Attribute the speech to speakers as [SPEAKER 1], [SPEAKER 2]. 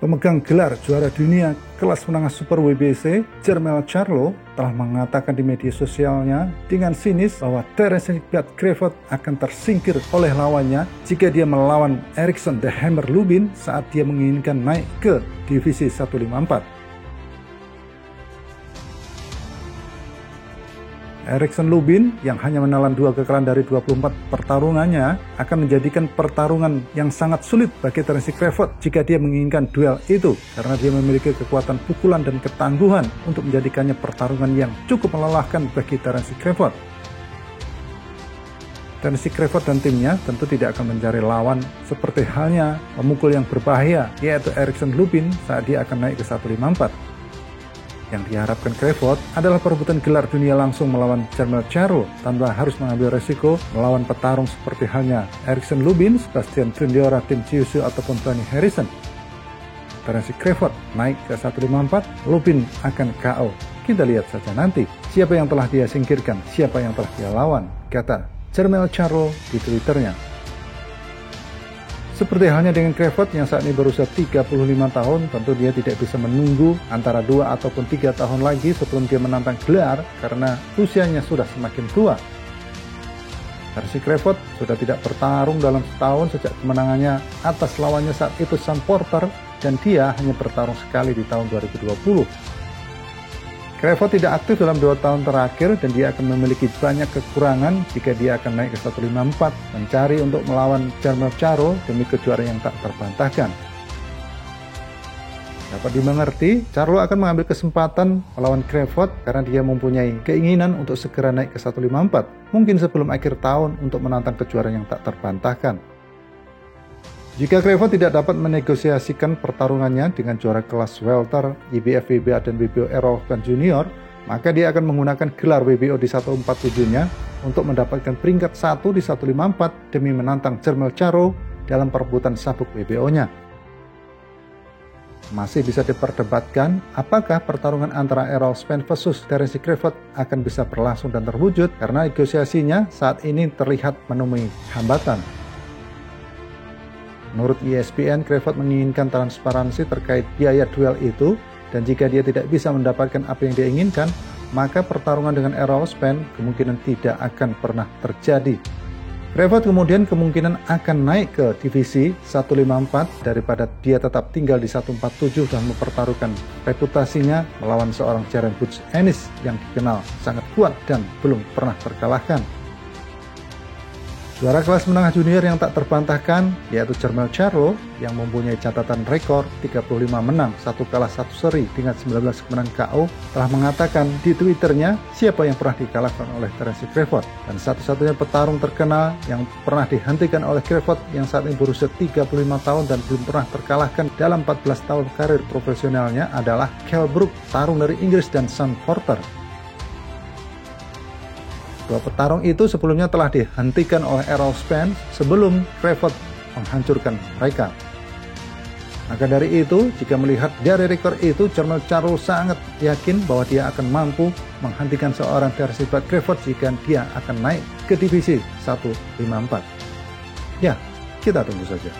[SPEAKER 1] Pemegang gelar juara dunia kelas menengah Super WBC, Jermell Charlo, telah mengatakan di media sosialnya dengan sinis bahwa Terence Bud Crawford akan tersingkir oleh lawannya jika dia melawan Erickson The Hammer Lubin saat dia menginginkan naik ke divisi 154. Erickson Lubin yang hanya menelan 2 kekalahan dari 24 pertarungannya akan menjadikan pertarungan yang sangat sulit bagi Terence Crawford jika dia menginginkan duel itu, karena dia memiliki kekuatan pukulan dan ketangguhan untuk menjadikannya pertarungan yang cukup melelahkan bagi Terence Crawford. Terence Crawford dan timnya tentu tidak akan mencari lawan seperti halnya pemukul yang berbahaya, yaitu Erickson Lubin saat dia akan naik ke 154. Yang diharapkan Crawford adalah perebutan gelar dunia langsung melawan Jermell Charlo tanpa harus mengambil resiko melawan petarung seperti halnya Erickson Lubin, Sebastian Fundora, Tim Tszyu ataupun Tony Harrison. Terence Crawford naik ke 154, Lubin akan KO. Kita lihat saja nanti siapa yang telah dia singkirkan, siapa yang telah dia lawan, kata Jermell Charlo di Twitternya. Seperti halnya dengan Crawford yang saat ini berusia 35 tahun, tentu dia tidak bisa menunggu antara 2 ataupun 3 tahun lagi sebelum dia menantang gelar karena usianya sudah semakin tua. Terence Crawford sudah tidak bertarung dalam setahun sejak kemenangannya atas lawannya saat itu Sam Porter, dan dia hanya bertarung sekali di tahun 2020. Crawford tidak aktif dalam 2 tahun terakhir dan dia akan memiliki banyak kekurangan jika dia akan naik ke 154 mencari untuk melawan Jermell Charlo demi kejuaraan yang tak terbantahkan. Dapat dimengerti, Charlo akan mengambil kesempatan melawan Crawford karena dia mempunyai keinginan untuk segera naik ke 154, mungkin sebelum akhir tahun untuk menantang kejuaraan yang tak terbantahkan. Jika Crawford tidak dapat menegosiasikan pertarungannya dengan juara kelas welter, IBF, WBA, dan WBO Errol Spence Jr., maka dia akan menggunakan gelar WBO di 147-nya untuk mendapatkan peringkat 1 di 154 demi menantang Jermell Charlo dalam perebutan sabuk WBO-nya. Masih bisa diperdebatkan apakah pertarungan antara Errol Spence versus Terence Crawford akan bisa berlangsung dan terwujud karena negosiasinya saat ini terlihat menemui hambatan. Menurut ESPN, Crawford menginginkan transparansi terkait biaya duel itu, dan jika dia tidak bisa mendapatkan apa yang dia inginkan, maka pertarungan dengan Errol Spence kemungkinan tidak akan pernah terjadi. Crawford kemudian kemungkinan akan naik ke divisi 154 daripada dia tetap tinggal di 147 dan mempertaruhkan reputasinya melawan seorang Jaron Butch Ennis yang dikenal sangat kuat dan belum pernah terkalahkan. Juara kelas menengah junior yang tak terbantahkan yaitu Jermell Charlo yang mempunyai catatan rekor 35 menang, 1 kalah 1 seri dengan 19 kemenangan KO telah mengatakan di Twitternya siapa yang pernah dikalahkan oleh Terence Crawford, dan satu-satunya petarung terkenal yang pernah dihentikan oleh Crawford yang saat ini berusia 35 tahun dan belum pernah terkalahkan dalam 14 tahun karir profesionalnya adalah Kell Brook, tarung dari Inggris, dan Sam Porter. Dua petarung itu sebelumnya telah dihentikan oleh Errol Spence sebelum Crawford menghancurkan mereka. Maka dari itu, jika melihat dari rekor itu, Jermell Charlo sangat yakin bahwa dia akan mampu menghentikan seorang Terence Bud Crawford jika dia akan naik ke divisi 154. Ya, kita tunggu saja.